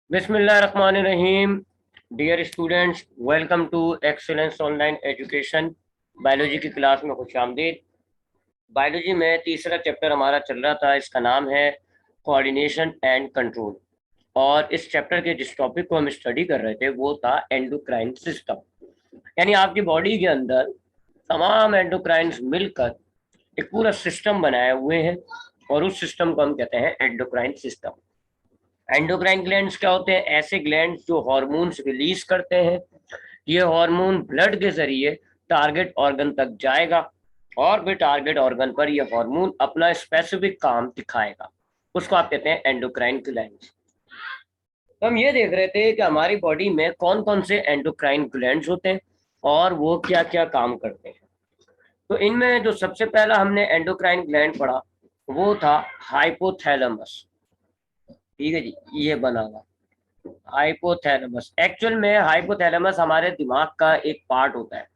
बिस्मिल्लाहिर्रहमानिर्रहीम। Dear students, welcome to excellence online education. Biology की class में खुशामदीद। बायोलॉजी में तीसरा चैप्टर हमारा चल रहा था, इसका नाम है कोऑर्डिनेशन एंड कंट्रोल। और इस चैप्टर के जिस टॉपिक को हम स्टडी कर रहे थे वो था एंडोक्राइन सिस्टम। यानी आपकी बॉडी के अंदर तमाम एंडोक्राइन्स मिलकर एक पूरा सिस्टम बनाए हुए हैं और उस सिस्टम को हम कहते हैं एंडोक्राइन सिस्टम। एंडोक्राइन ग्लैंड्स क्या होते हैं? ऐसे ग्लैंड्स जो हार्मोन्स रिलीज करते हैं। ये हार्मोन ब्लड के जरिए टारगेट ऑर्गन तक जाएगा और फिर टारगेट ऑर्गन पर ये हार्मोन अपना स्पेसिफिक काम दिखाएगा। उसको आप कहते हैं एंडोक्राइन ग्लैंड्स। तो हम ये देख रहे थे कि हमारी बॉडी में कौन कौन से एंडोक्राइन ग्लैंड्स होते हैं और वो क्या क्या काम करते हैं। तो इनमें जो सबसे पहला हमने एंडोक्राइन ग्लैंड पढ़ा वो था हाइपोथैलेमस। ठीक है जी, ये बना हुआ हाइपोथैलेमस। एक्चुअल में हाइपोथैलेमस हमारे दिमाग का एक पार्ट होता है।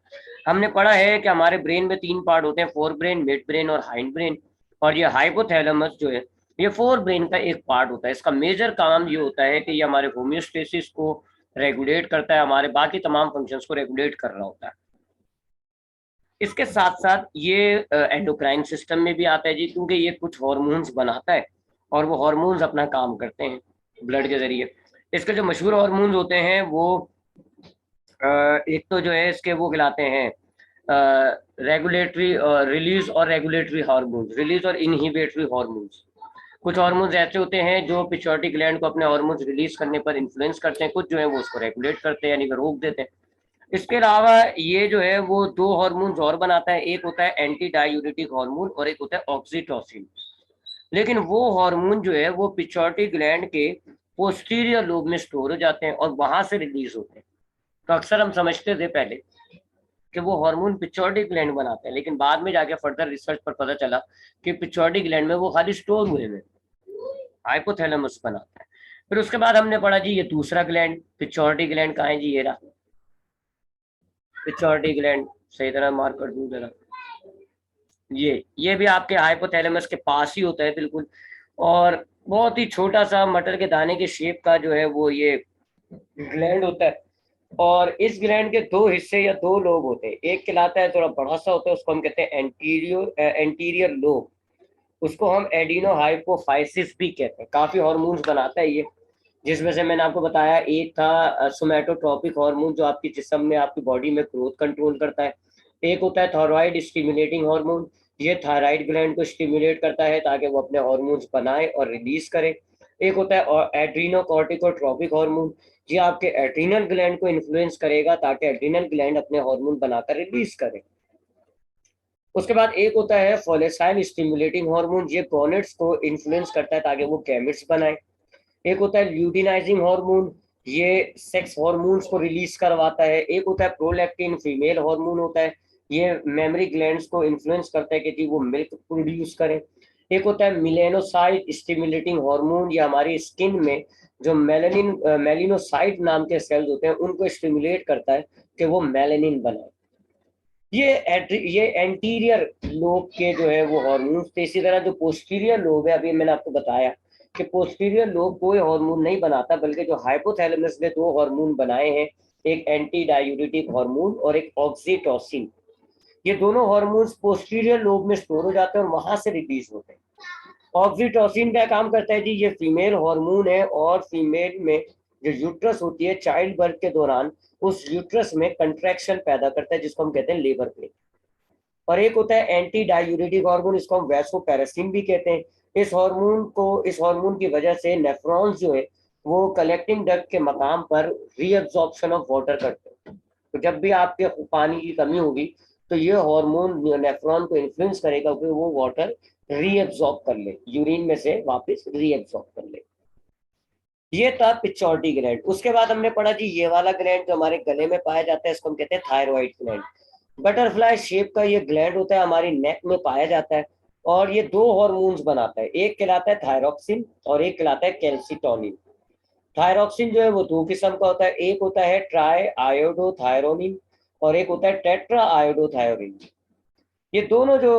हमने पढ़ा है कि हमारे ब्रेन में तीन पार्ट होते हैं, फोर ब्रेन, मिड ब्रेन और हाइंड ब्रेन। और ये हाइपोथैलेमस जो है ये फोर ब्रेन का एक पार्ट होता है। इसका मेजर काम ये होता है कि ये हमारे होम्योस्टेसिस को रेगुलेट करता है, हमारे बाकी तमाम फंक्शंस को रेगुलेट कर रहा होता है। इसके साथ साथ ये एंडोक्राइन सिस्टम में भी आता है जी, क्योंकि ये कुछ हार्मोन्स बनाता है और वो हार्मोन्स अपना काम करते हैं ब्लड के जरिए। इसके जो मशहूर हार्मोन्स होते हैं वो एक तो जो है इसके वो खिलाते हैं रेगुलेटरी रिलीज और रेगुलेटरी हार्मोन्स, रिलीज और इनहिबिटरी हार्मोन्स। कुछ हार्मोन्स ऐसे होते हैं जो पिट्यूटरी ग्लैंड को अपने हार्मोन्स रिलीज करने पर इन्फ्लुएंस करते हैं, कुछ जो है वो उसको रेगुलेट करते हैं यानी कि रोक देते हैं। इसके अलावा ये जो है वो दो हार्मोन्स और बनाता है, एक होता है एंटी डायूरेटिक हार्मोन और एक होता है ऑक्सीटोसिन। लेकिन वो हार्मोन जो है वो पिट्यूटरी ग्लैंड के पोस्टीरियर लोब में स्टोर हो जाते हैं और वहां से रिलीज होते हैं। तो अक्सर हम समझते थे पहले कि वो हार्मोन पिट्यूटरी ग्लैंड बनाते हैं, लेकिन बाद में जाके फर्दर रिसर्च पर पता चला कि पिट्यूटरी ग्लैंड में वो खाली स्टोर हुए में हाइपोथैलेमस बनाता है। फिर उसके बाद हमने पढ़ा जी ये दूसरा ग्लैंड पिट्यूटरी ग्लैंड कहाँ है जी, ये रहा पिट्यूटरी ग्लैंड। सही तरह मार्क कर दूं जरा, ये भी आपके हाइपोथैलेमस के पास ही होता है बिल्कुल। और बहुत ही छोटा सा मटर के दाने के शेप का जो है वो ये ग्लैंड होता है। और इस ग्लैंड के दो हिस्से या दो लोब होते हैं। एक कहलाता है थोड़ा बड़ा सा होता है, उसको हम कहते हैं एंटीरियर लोब। उसको हम एडिनो हाइपोफाइसिस भी कहते हैं। काफी हार्मोन्स बनाता है ये, जिसमें से मैंने आपको बताया एक था सोमैटोट्रोपिक हार्मोन जो आपकी जिस्म में आपकी बॉडी में ग्रोथ कंट्रोल करता है। एक होता है थायराइड स्टिमुलेटिंग हार्मोन, ये थायराइड ग्लैंड को स्टिमुलेट करता है ताकि वो अपने हार्मोन्स बनाए और रिलीज करे। एक होता है एड्रीनोकॉर्टिकोट्रोपिक हार्मोन, ये आपके एड्रीनल ग्लैंड को इन्फ्लुएंस करेगा ताकि एड्रीनल ग्लैंड अपने हार्मोन बनाकर रिलीज करे। उसके बाद एक होता है फोलेसाइल स्टिमुलेटिंग हार्मोन, ये गोनेट्स को इन्फ्लुएंस करता है ताकि वो गैमेट्स बनाए। एक होता है ल्यूटिनाइजिंग हार्मोन, ये सेक्स हार्मोन्स को रिलीज करवाता है। एक होता है प्रोलैक्टिन, फीमेल हार्मोन होता है, ये मेमोरी ग्लैंड्स को इन्फ्लुएंस करता है कि जी वो मिल्क प्रोड्यूस करें। एक होता है मिलेनोसाइट स्टिमुलेटिंग हार्मोन, ये हमारी स्किन में जो मेलिनोसाइट नाम के सेल्स होते हैं उनको स्टिमुलेट करता है कि वो मेलेनिन बनाए। ये एंटीरियर लोब के जो है वो हार्मोन्स थे। इसी तरह जो पोस्टीरियर लोब है, अभी मैंने आपको बताया कि पोस्टीरियर लोब कोई हार्मोन नहीं बनाता, बल्कि जो हाइपोथैलेमस ने दो हार्मोन बनाए हैं, एक एंटी डायूरेटिक हार्मोन और एक ऑक्सीटोसिन। ये दोनों हार्मोन्स पोस्टीरियर लोब में स्टोर हो जाते हैं और वहां से रिलीज होते हैं। ऑक्सीटोसिन क्या काम करता है जी, ये फीमेल हार्मोन है और फीमेल में जो यूट्रस होती है चाइल्ड बर्थ के दौरान उस यूट्रस में कंट्रैक्शन पैदा करता है जिसको हम कहते हैं लेबर पेन। और एक होता है एंटी डायूरेटिक हार्मोन, इसको हम वैसोपेरेसिन भी कहते हैं। इस हार्मोन की वजह से नेफ्रॉन्स जो है वो कलेक्टिंग डक्ट के मकाम पर रीअब्जॉर्प्शन ऑफ वाटर करते हैं। तो जब भी आपके पानी की कमी होगी तो ये हार्मोन नेफ्रॉन को इन्फ्लुएंस करेगा कि वो वाटर रीअब्जॉर्ब कर ले, यूरिन में से वापस रीअब्जॉर्ब कर ले। ये था पिट्यूटरी ग्लैंड। उसके बाद हमने पढ़ा जी ये वाला ग्लैंड जो हमारे गले में पाया जाता है इसको हम कहते हैं थायराइड ग्लैंड। बटरफ्लाई शेप का ये ग्लैंड होता है, हमारी नेक में पाया जाता है और ये दो हार्मोन्स बनाता है। एक कहलाता है थायरोक्सिन और एक कहलाता है कैल्सिटोनिन। थायरोक्सिन जो है वो दो किस्म का होता है, एक होता है ट्राई आयोडोथायरोनिन और एक होता है टेट्रा आयोडोथायरोनिन। ये दोनों जो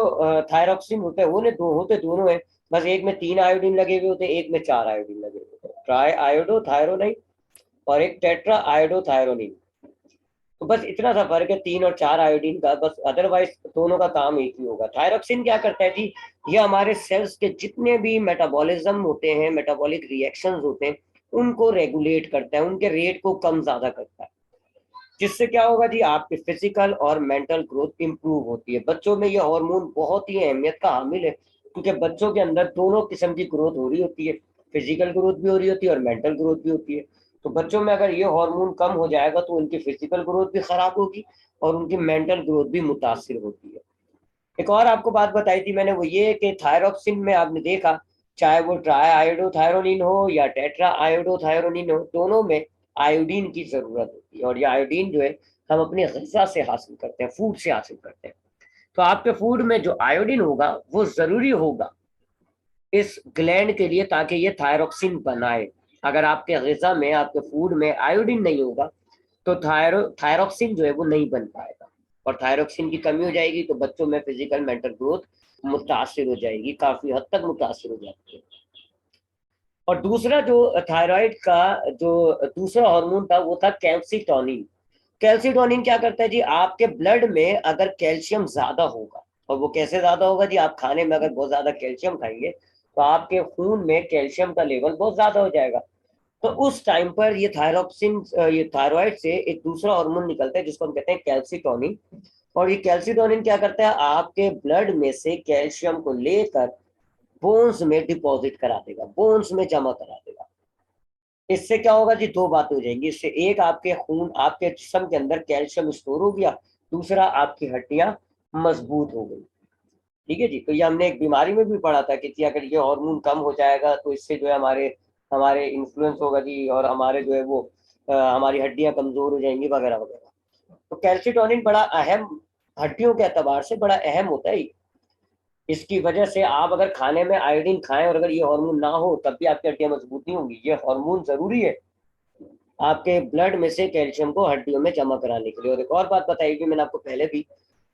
थायरोक्सिन होते हैं वो दो होते दोनों है, बस एक में 3 आयोडीन लगे हुए होते हैं, एक में 4 आयोडीन लगे हुए होते हैं। ट्राई आयोडोथायरोनाइन और एक टेट्रा आयोडोथायरोनिन। तो बस इतना सा फर्क है 3 और 4 आयोडीन का, बस अदरवाइज दोनों का काम एक ही होगा। थायरोक्सिन क्या करता है जी, ये हमारे सेल्स के जितने भी मेटाबॉलिज्म होते हैं, मेटाबॉलिक रिएक्शंस होते हैं, उनको रेगुलेट करता है, उनके रेट को कम ज्यादा करता है, जिससे क्या होगा जी, आपकी फिजिकल और मेंटल ग्रोथ इंप्रूव होती है। बच्चों में ये हार्मोन बहुत ही अहमियत का हामिल है, क्योंकि बच्चों के अंदर दोनों किस्म की ग्रोथ हो रही होती है, फिजिकल ग्रोथ भी हो रही होती है और मेंटल ग्रोथ भी होती है। तो बच्चों में अगर ये हार्मोन कम हो जाएगा तो उनकी फिजिकल ग्रोथ भी खराब होगी और उनकी मेंटल ग्रोथ भी मुतासिर होती है। एक और आपको बात बताई थी मैंने, वो ये कि थायरोक्सिन में आपने देखा, चाहे वो ट्राई आयोडोथायरोनिन हो या टेट्रा आयोडोथायरोनिन हो, दोनों में आयोडीन की जरूरत होती है। और ये आयोडीन जो है हम अपनी ग़िज़ा से हासिल करते हैं, फूड से हासिल करते हैं। तो आपके फूड में जो आयोडीन होगा वो जरूरी होगा इस ग्लैंड के लिए, ताकि ये थायरोक्सिन बनाए। अगर आपके ग़िज़ा में, आपके फूड में आयोडीन नहीं होगा तो थायरोक्सिन जो है वो नहीं बन पाएगा, और थायरोक्सिन की कमी हो जाएगी तो बच्चों में फिजिकल मेंटल ग्रोथ मुतासिर हो जाएगी, काफी हद तक मुतासिर हो जाती है। और दूसरा जो थायराइड का जो दूसरा हार्मोन था वो था कैल्सिटोनिन। कैल्सिटोनिन क्या करता है जी, आपके ब्लड में अगर कैल्शियम ज्यादा होगा, और वो कैसे ज्यादा होगा जी, आप खाने में अगर बहुत ज्यादा कैल्शियम खाएंगे तो आपके खून में कैल्शियम का लेवल बहुत ज्यादा हो जाएगा। तो उस टाइम पर ये थायरोक्सिन, ये थायराइड से एक दूसरा हार्मोन निकलता है जिसको हम कहते हैं कैल्सिटोनिन। और ये कैल्सिटोनिन क्या करता है, आपके ब्लड में से कैल्शियम को लेकर बोन्स में डिपॉजिट करा देगा, बोन्स में जमा करा देगा। इससे क्या होगा जी, दो बातें हो जाएंगी इससे, एक आपके खून, आपके जिस्म के अंदर कैल्शियम स्टोर हो गया, दूसरा आपकी हड्डियां मजबूत हो गई। ठीक है जी। तो ये हमने एक बीमारी में भी पढ़ा था कि जी अगर ये हार्मोन कम हो जाएगा तो इससे जो है हमारे हमारे इन्फ्लुएंस होगा जी, और हमारे जो है वो हमारी हड्डियां कमजोर हो जाएंगी वगैरह वगैरह। तो कैल्सिटोनिन बड़ा अहम, हड्डियों के एतबार से बड़ा अहम होता है। इसकी वजह से आप अगर खाने में आयोडीन खाएं और अगर ये हार्मोन ना हो तब भी आपकी हड्डियां मजबूत नहीं होंगी। ये हार्मोन जरूरी है आपके ब्लड में से कैल्शियम को हड्डियों में जमा कराने के लिए। और एक और बात बताई थी मैंने आपको पहले भी,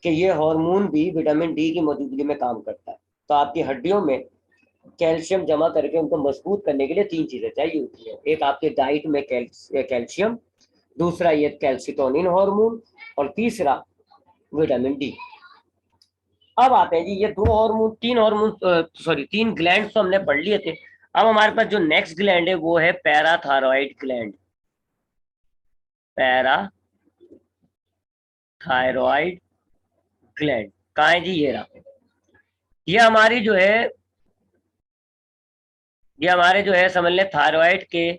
कि ये हार्मोन भी विटामिन डी की मौजूदगी में काम करता है। तो आपकी हड्डियों में कैल्शियम जमा करके उनको मजबूत करने के लिए तीन चीजें चाहिए होती है, एक आपके डाइट में कैल्शियम, दूसरा ये कैल्सिटोनिन हार्मोन, और तीसरा विटामिन डी। अब आते हैं जी, ये दो हार्मोन, तीन हार्मोन, सॉरी तीन ग्लैंड तो हमने पढ़ लिए थे। अब हमारे पास जो नेक्स्ट ग्लैंड है वो है पैराथायरॉइड ग्लैंड। पैराथायरॉइड ग्लैंड कहाँ है जी, ये रहा। ये हमारी जो है, ये हमारे जो है समझ लें थायराइड के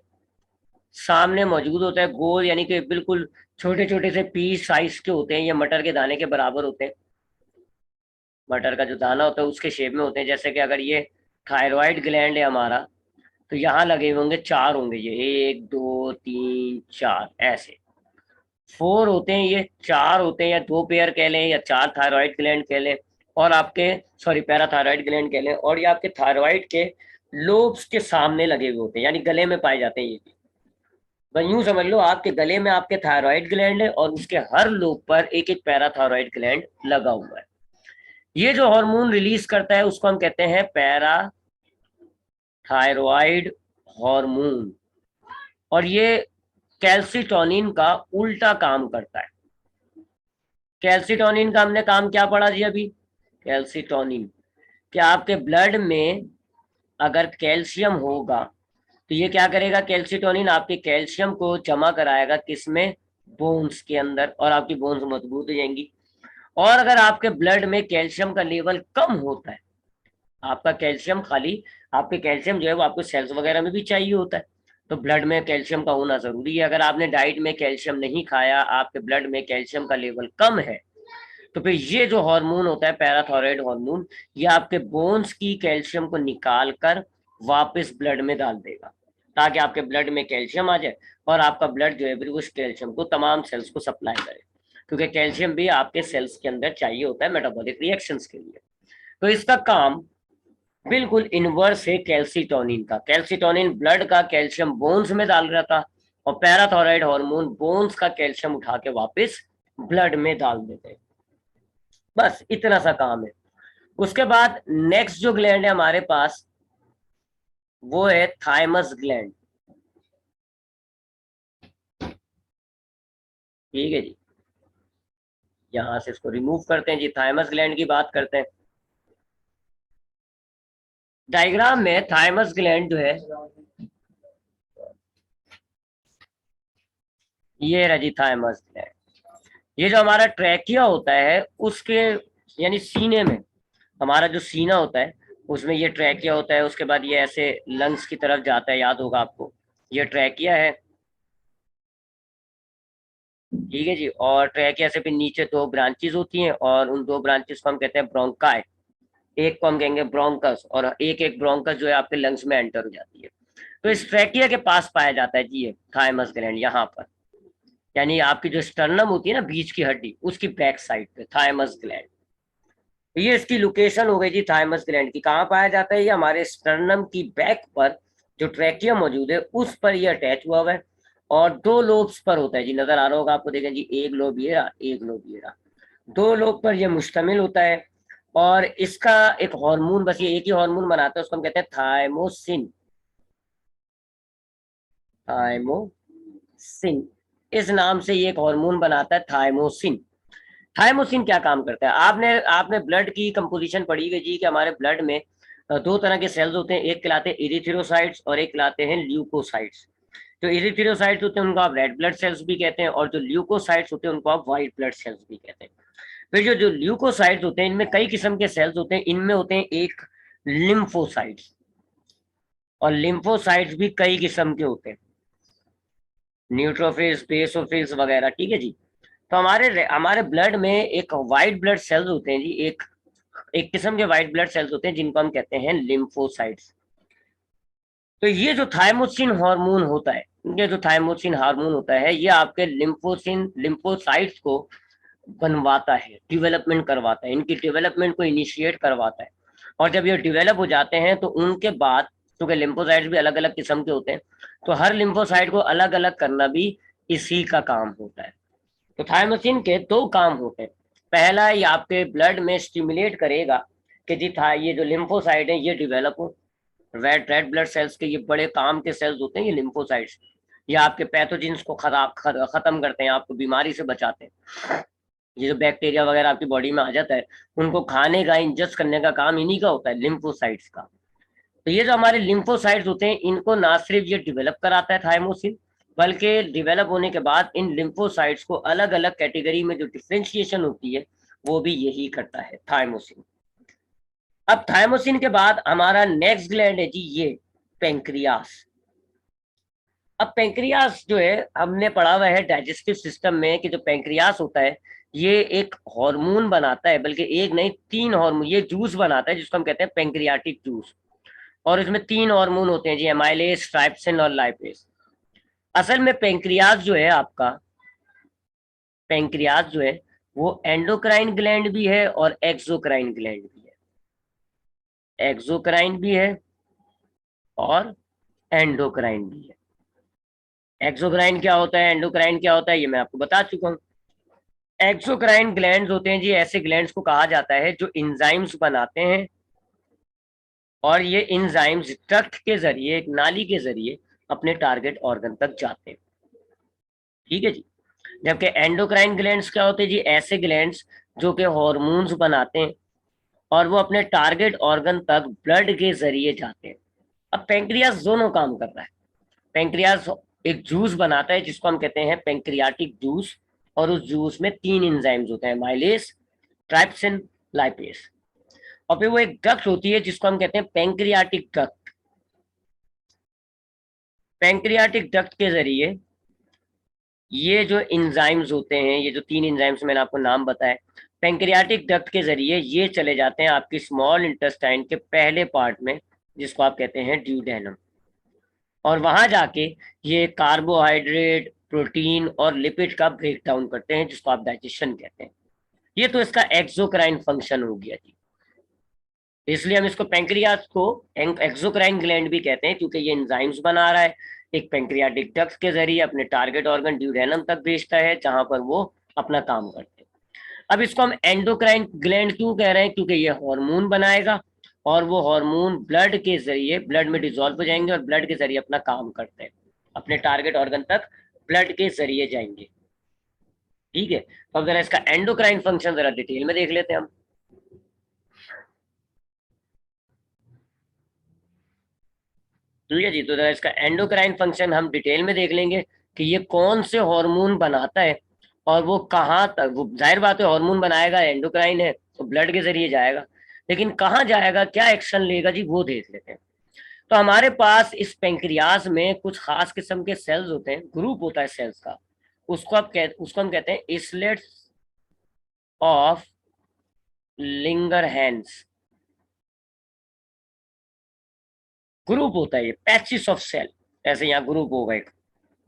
सामने मौजूद होता है, गोल, यानी कि बिल्कुल छोटे छोटे से पीस साइज के होते हैं, ये मटर के दाने के बराबर होते हैं। मटर का जो दाना होता है उसके शेप में होते हैं। जैसे कि अगर ये थायराइड ग्लैंड है हमारा, तो यहाँ लगे होंगे चार, होंगे ये, एक दो तीन चार, ऐसे फोर होते हैं, ये चार होते हैं, या दो पेयर कह लें या चार थायराइड ग्लैंड कह लें। और आपके, सॉरी पैराथायराइड ग्लैंड कह लें, और ये आपके थायराइड के लोब्स के सामने लगे हुए होते हैं, यानी गले में पाए जाते हैं ये भी। तो यूं समझ लो, आपके गले में आपके थायराइड ग्लैंड है और उसके हर लोब पर एक एक पैराथायराइड ग्लैंड लगा हुआ है। ये जो हार्मोन रिलीज करता है उसको हम कहते हैं पैराथायरॉइड हार्मोन, और ये कैल्सिटोनिन का उल्टा काम करता है। कैल्सिटोनिन का हमने काम क्या पढ़ा जी अभी, कैल्सिटोनिन, कि आपके ब्लड में अगर कैल्शियम होगा तो ये क्या करेगा, कैल्सिटोनिन आपके कैल्शियम को जमा कराएगा किसमें, बोन्स के अंदर, और आपकी बोन्स मजबूत हो जाएंगी। और अगर आपके ब्लड में कैल्शियम का लेवल कम होता है, आपका कैल्शियम खाली, आपके कैल्शियम जो है वो आपको सेल्स वगैरह में भी चाहिए होता है, तो ब्लड में कैल्शियम का होना जरूरी है। अगर आपने डाइट में कैल्शियम नहीं खाया, आपके ब्लड में कैल्शियम का लेवल कम है, तो फिर ये जो हार्मोन होता है पैराथायरॉइड हार्मोन, ये आपके बोन्स की कैल्शियम को निकाल कर वापस ब्लड में डाल देगा, ताकि आपके ब्लड में कैल्शियम आ जाए और आपका ब्लड जो है फिर उस कैल्शियम को तमाम सेल्स को सप्लाई करे, क्योंकि कैल्शियम भी आपके सेल्स के अंदर चाहिए होता है मेटाबॉलिक रिएक्शंस के लिए। तो इसका काम बिल्कुल इनवर्स है कैल्सिटोनिन का। कैल्सिटोनिन ब्लड का कैल्शियम बोन्स में डाल रहा था, और पैराथायरॉइड हार्मोन बोन्स का कैल्शियम उठा के वापस ब्लड में डाल देते हैं। बस इतना सा काम है। उसके बाद नेक्स्ट जो ग्लैंड है हमारे पास वो है थाइमस ग्लैंड। ठीक है जी, यहाँ से इसको रिमूव करते हैं जी, थाइमस ग्लैंड की बात करते हैं। डायग्राम में थाइमस ग्लैंड जो है, ये रहा जी थाइमस ग्लैंड। ये जो हमारा ट्रैकिया होता है उसके यानी सीने में, हमारा जो सीना होता है उसमें ये ट्रैकिया होता है, उसके बाद ये ऐसे लंग्स की तरफ जाता है, याद होगा आपको, ये ट्रैकिया है। ठीक है जी, और ट्रैकिया से फिर नीचे दो ब्रांचेस होती हैं, और उन दो ब्रांचेस को हम कहते हैं ब्रोंकाई। एक को हम कहेंगे ब्रोंकस, और एक एक ब्रोंकस जो है आपके लंग्स में एंटर हो जाती है। तो इस ट्रैकिया के पास पाया जाता है जी ये थाइमस ग्लैंड, यहाँ पर, यानी आपकी जो स्टर्नम होती है ना, बीच की हड्डी, उसकी बैक साइड पे थाइमस ग्लैंड। ये इसकी लोकेशन हो गई जी थाइमस ग्लैंड की। कहाँ पाया जाता है? ये हमारे स्टर्नम की बैक पर जो ट्रैकिया मौजूद है उस पर ये अटैच हुआ हुआ है, और दो लोब्स पर होता है जी, नजर आ रहा होगा आपको, देखें जी, एक लोब ये रहा, एक लोब ये रहा, दो लोब पर यह मुश्तमिल होता है। और इसका एक हार्मोन, बस ये एक ही हार्मोन बनाता है, उसको हम कहते हैं थाइमोसिन। थाइमोसिन, इस नाम से ये एक हार्मोन बनाता है, थाइमोसिन। थाइमोसिन क्या काम करता है? आपने आपने ब्लड की कंपोजिशन पढ़ी हुई जी, कि हमारे ब्लड में दो तरह के सेल्स होते हैं, एक कहलाते हैं इरिथ्रोसाइट्स और एक कहलाते हैं ल्यूकोसाइट्स। जो इरिथ्रोसाइट्स होते हैं उनको आप रेड ब्लड सेल्स भी कहते हैं, और जो ल्यूकोसाइट्स होते हैं उनको आप व्हाइट ब्लड सेल्स भी कहते हैं। फिर जो जो ल्यूकोसाइट्स होते हैं, इनमें कई किस्म के सेल्स होते हैं, इनमें होते हैं एक लिम्फोसाइट्स, और लिम्फोसाइट्स भी कई किस्म के होते हैं, न्यूट्रोफिल्स, बेसोफिल्स वगैरह। ठीक है जी। तो हमारे हमारे ब्लड में एक व्हाइट ब्लड सेल्स होते हैं जी, एक एक किस्म के व्हाइट ब्लड सेल्स होते हैं जिनको हम कहते हैं लिम्फोसाइट्स। तो ये जो थाइमोसिन हार्मोन होता है, ये जो थाइमोसिन हार्मोन होता है, ये आपके लिम्फोसाइट्स को बनवाता है, डेवलपमेंट करवाता है, इनकी डेवलपमेंट को इनिशिएट करवाता है। और जब ये डेवलप हो जाते हैं तो उनके बाद, क्योंकि लिम्फोसाइट्स भी अलग अलग किस्म के होते हैं, तो हर लिम्फोसाइट को अलग अलग करना भी इसी का काम होता है। तो थाइमोसिन के दो काम होते हैं। पहला, ये आपके ब्लड में स्टिमुलेट करेगा कि जी था ये जो लिम्फोसाइट है ये डेवलप हो। रेड रेड ब्लड सेल्स के ये बड़े काम के सेल्स होते हैं ये लिम्फोसाइट्स। ये आपके पैथोजेंस को खत्म करते हैं, आपको बीमारी से बचाते हैं। ये जो बैक्टीरिया वगैरह आपकी बॉडी में आ जाता है, उनको खाने का, इंजेस्ट करने का काम इन्हीं का होता है, लिम्फोसाइट्स का। तो ये जो हमारे लिम्फोसाइट्स होते हैं, इनको ना सिर्फ ये डेवलप कराता है थाइमोसिन, बल्कि डेवलप होने के बाद इन लिम्फोसाइट्स को अलग अलग कैटेगरी में जो डिफ्रेंशिएशन होती है वो भी यही करता है, थाइमोसिन। अब थाइमोसिन के बाद हमारा नेक्स्ट ग्लैंड है जी ये पेंक्रियास। अब पेंक्रियास जो है, हमने पढ़ा हुआ है डाइजेस्टिव सिस्टम में कि जो पेंक्रियास होता है ये एक हार्मोन बनाता है, बल्कि एक नहीं, तीन हार्मोन, ये जूस बनाता है जिसको हम कहते हैं पेंक्रियाटिक जूस। और इसमें तीन हार्मोन होते हैं जी, एमाइलेज, ट्राइप्सिन और लाइपेज। असल में पेंक्रियास जो है आपका, पेंक्रियास जो है वो एंडोक्राइन ग्लैंड भी है और एक्सोक्राइन ग्लैंड भी है। एक्सोक्राइन भी है और एंडोक्राइन भी है। एक्सोक्राइन क्या होता है, एंडोक्राइन क्या होता है, ये मैं आपको बता चुका हूँ। एक्सोक्राइन ग्लैंड्स होते हैं जी, ऐसे ग्लैंड्स को कहा जाता है जो इंजाइम्स बनाते हैं, और ये इंजाइम्स डक्ट के जरिए, एक नाली के जरिए अपने टारगेट ऑर्गन तक जाते हैं। ठीक है जी। जबकि एंडोक्राइन ग्लैंड्स क्या होते हैं जी, ऐसे ग्लैंड्स जो कि हार्मोन्स बनाते हैं, और वो अपने टारगेट ऑर्गन तक ब्लड के जरिए जाते हैं। अब पेंक्रियास दोनों काम कर रहा है। पेंक्रियास एक जूस बनाता है जिसको हम कहते हैं पेंक्रियाटिक जूस, और उस जूस में तीन एंजाइम्स होते हैं, माइलेज, ट्राइप्सिन, लाइपेज। और फिर वो एक डक्ट होती है जिसको हम कहते हैं पेंक्रियाटिक डक्ट। पेंक्रियाटिक डक्ट के जरिए ये जो इंजाइम्स होते हैं, ये जो तीन इंजाइम्स मैंने आपको नाम बताए, पेंक्रियाटिक डक्ट के जरिए ये चले जाते हैं आपकी स्मॉल इंटेस्टाइन के पहले पार्ट में, जिसको आप कहते हैं ड्यूडेनम। और वहां जाके ये कार्बोहाइड्रेट, प्रोटीन और लिपिड का ब्रेक डाउन करते हैं, जिसको आप डाइजेशन कहते हैं। ये तो इसका एक्सोक्राइन फंक्शन हो गया जी। इसलिए हम इसको पेंक्रियास को एक्सोक्राइन ग्लैंड भी कहते हैं, क्योंकि ये एंजाइम्स बना रहा है, एक पेंक्रियाटिक डक्ट के जरिए अपने टारगेट ऑर्गन ड्यूडेनम तक भेजता है, जहां पर वो अपना काम करते हैं। अब इसको हम एंडोक्राइन ग्लैंड क्यों कह रहे हैं? क्योंकि ये हार्मोन बनाएगा, और वो हार्मोन ब्लड के जरिए, ब्लड में डिजोल्व हो जाएंगे और ब्लड के जरिए अपना काम करते हैं, अपने टारगेट ऑर्गन तक ब्लड के जरिए जाएंगे। ठीक है, तो अब जरा इसका एंडोक्राइन फंक्शन जरा डिटेल में देख लेते हैं हम। ठीक है जी, तो जरा इसका एंडोक्राइन फंक्शन हम डिटेल में देख लेंगे कि ये कौन से हार्मोन बनाता है और वो कहाँ तक, वो जाहिर बात है हार्मोन बनाएगा, एंडोक्राइन है तो ब्लड के जरिए जाएगा, लेकिन कहाँ जाएगा, क्या एक्शन लेगा जी, वो देख लेते हैं। तो हमारे पास इस पेंक्रियाज में कुछ खास किस्म के सेल्स होते हैं, ग्रुप होता है सेल्स का, उसको हम कहते हैं इसलेट्स ऑफ लिंगरहैंस। ग्रुप होता है ये, पैचिस ऑफ सेल, ऐसे यहाँ ग्रुप होगा एक,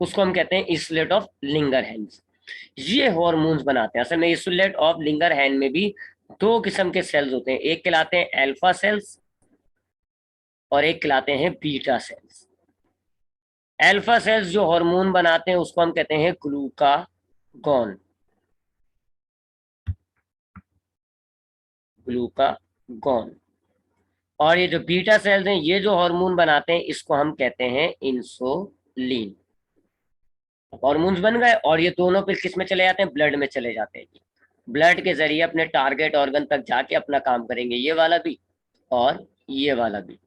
उसको हम कहते हैं इसलेट ऑफ लिंगरहैंस। ये हॉर्मोन्स बनाते हैं। असल में इसलेट ऑफ लिंगरहैंस में भी दो किस्म के सेल्स होते हैं, एक कहलाते हैं अल्फा सेल्स और एक कहलाते हैं बीटा सेल्स। अल्फा सेल्स जो हार्मोन बनाते हैं उसको हम कहते हैं ग्लूकागॉन, ग्लूकागॉन। और ये जो बीटा सेल्स हैं ये जो हार्मोन बनाते हैं इसको हम कहते हैं इंसुलिन। हार्मोन्स बन गए और ये दोनों फिर किस में चले जाते हैं, ब्लड में चले जाते हैं जी। ब्लड के जरिए अपने टारगेट ऑर्गन तक जाके अपना काम करेंगे, ये वाला भी और ये वाला भी,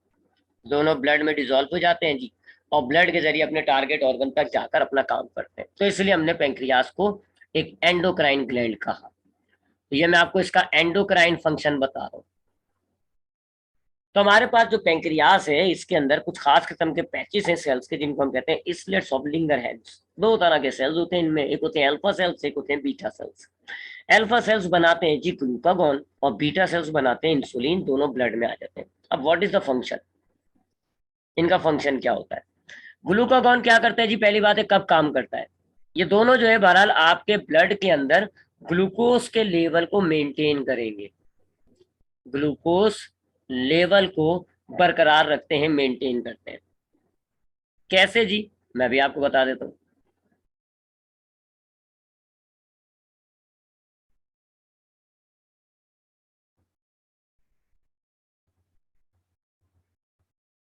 दोनों ब्लड में डिजोल्व हो जाते हैं जी, और ब्लड के जरिए अपने टारगेट ऑर्गन तक जाकर अपना काम करते हैं। तो इसलिए हमने पेंक्रियास को एक एंडोक्राइन ग्लैंड कहा। तो ये मैं आपको इसका एंडोक्राइन फंक्शन बता रहा हूँ। तो हमारे पास जो पेंक्रियास है इसके अंदर कुछ खास किस्म के पैचेस हैं सेल्स के, जिनको हम कहते हैं इसलेट्स ऑफ लिंगरहैंस। दो तरह के सेल्स होते हैं इनमें, एक होते हैं अल्फा सेल्स, एक होते हैं बीटा सेल्स। अल्फा सेल्स बनाते हैं जी ग्लूकागॉन और बीटा सेल्स बनाते हैं इंसुलिन, दोनों ब्लड में आ जाते हैं। अब व्हाट इज द फंक्शन, इनका फंक्शन क्या होता है। ग्लूकागॉन क्या करता है जी, पहली बात है कब काम करता है, ये दोनों जो है बहरहाल आपके ब्लड के अंदर ग्लूकोज के लेवल को मेंटेन करेंगे, ग्लूकोज लेवल को बरकरार रखते हैं, मेंटेन करते हैं। कैसे जी, मैं भी आपको बता देता हूँ।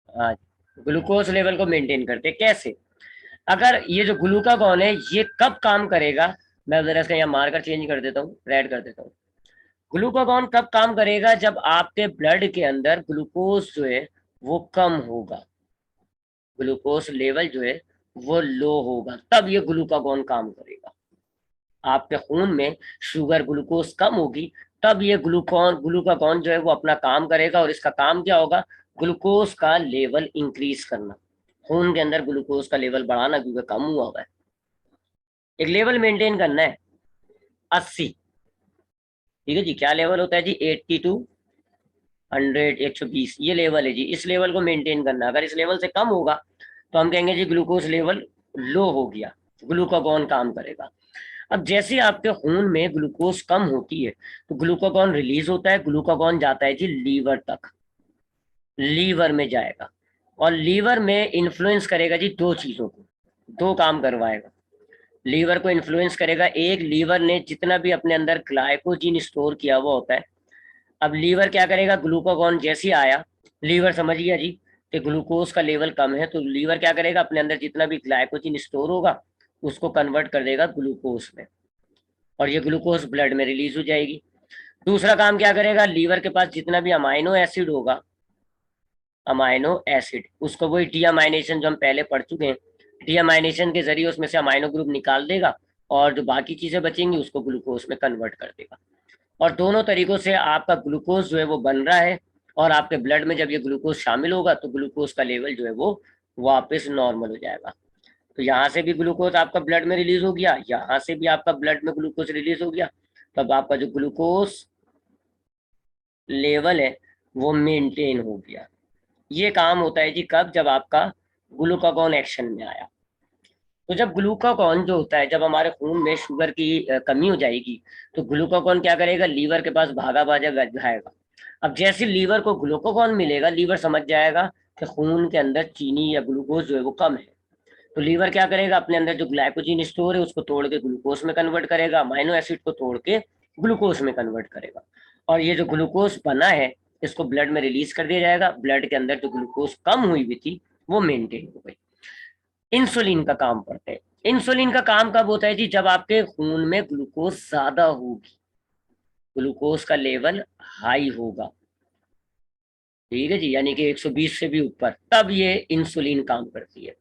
हाँ, ग्लूकोज लेवल को मेंटेन करते हैं कैसे। अगर ये जो ग्लूकागॉन है ये कब काम करेगा, मैं जरा इसका यहाँ मार्कर चेंज कर देता हूँ, रेड कर देता हूँ। ग्लूकागॉन कब काम करेगा, जब आपके ब्लड के अंदर ग्लूकोज जो है वो कम होगा, ग्लूकोज लेवल जो है वो लो होगा, तब ये ग्लूकागॉन काम करेगा। आपके खून में शुगर ग्लूकोज कम होगी, तब ये ग्लूकागॉन जो है वो अपना काम करेगा, और इसका काम क्या होगा, ग्लूकोज का लेवल इंक्रीज करना, खून के अंदर ग्लूकोज का लेवल बढ़ाना, क्योंकि कम हुआ हुआ है। एक लेवल मेंटेन करना है 80, ठीक है जी। क्या लेवल होता है जी, 80 टू 100, 120, ये लेवल है जी, इस लेवल को मेंटेन करना। अगर इस लेवल से कम होगा तो हम कहेंगे जी ग्लूकोज लेवल लो हो गया, ग्लूकागॉन काम करेगा। अब जैसे आपके खून में ग्लूकोज कम होती है तो ग्लूकागॉन रिलीज होता है, ग्लूकागॉन जाता है जी लीवर तक, लीवर में जाएगा, और लीवर में इन्फ्लुएंस करेगा जी दो चीजों को, दो काम करवाएगा। लीवर को इन्फ्लुएंस करेगा, एक लीवर ने जितना भी अपने अंदर ग्लाइकोजीन स्टोर किया हुआ होता है, अब लीवर क्या करेगा, ग्लूकागॉन जैसे ही आया, लीवर समझ गया जी कि ग्लूकोज का लेवल कम है, तो लीवर क्या करेगा, अपने अंदर जितना भी ग्लाइकोजीन स्टोर होगा उसको कन्वर्ट कर देगा ग्लूकोज में, और ये ग्लूकोज ब्लड में रिलीज हो जाएगी। दूसरा काम क्या करेगा, लीवर के पास जितना भी अमाइनो एसिड होगा, अमाइनो एसिड, उसको वही डीअमाइनेशन जो हम पहले पढ़ चुके हैं, डीअमाइनेशन के जरिए उसमें से अमाइनो ग्रुप निकाल देगा, और जो बाकी चीजें बचेंगी उसको ग्लूकोज में कन्वर्ट कर देगा। और दोनों तरीकों से आपका ग्लूकोज जो है वो बन रहा है, और आपके ब्लड में जब ये ग्लूकोज शामिल होगा तो ग्लूकोज का लेवल जो है वो वापस नॉर्मल हो जाएगा। तो यहाँ से भी ग्लूकोज आपका ब्लड में रिलीज हो गया, यहाँ से भी आपका ब्लड में ग्लूकोज रिलीज हो गया, तब आपका जो ग्लूकोज लेवल है वो मेंटेन हो गया। ये काम होता है जी कब, जब आपका ग्लूकागॉन एक्शन में आया। तो जब ग्लूकागॉन जो होता है, जब हमारे खून में शुगर की कमी हो जाएगी तो ग्लूकागॉन क्या करेगा, लीवर के पास भागा भागा जाएगा। अब जैसे लीवर को ग्लूकागॉन मिलेगा, लीवर समझ जाएगा कि खून के अंदर चीनी या ग्लूकोज जो है वो कम है, तो लीवर क्या करेगा, अपने अंदर जो ग्लाइकोजीन स्टोर है उसको तोड़ के ग्लूकोज में कन्वर्ट करेगा, अमाइनो एसिड को तोड़ के ग्लूकोज में कन्वर्ट करेगा, और ये जो ग्लूकोज बना है इसको ब्लड में रिलीज कर दिया जाएगा। ब्लड के अंदर जो ग्लूकोज कम हुई हुई थी वो मेंटेन हो गई। इंसुलिन का काम करते हैं। इंसुलिन का काम कब होता है जी? जब आपके खून में ग्लूकोज ज्यादा होगी, ग्लूकोज का लेवल हाई होगा, ठीक है जी, यानी कि 120 से भी ऊपर, तब ये इंसुलिन काम करती है।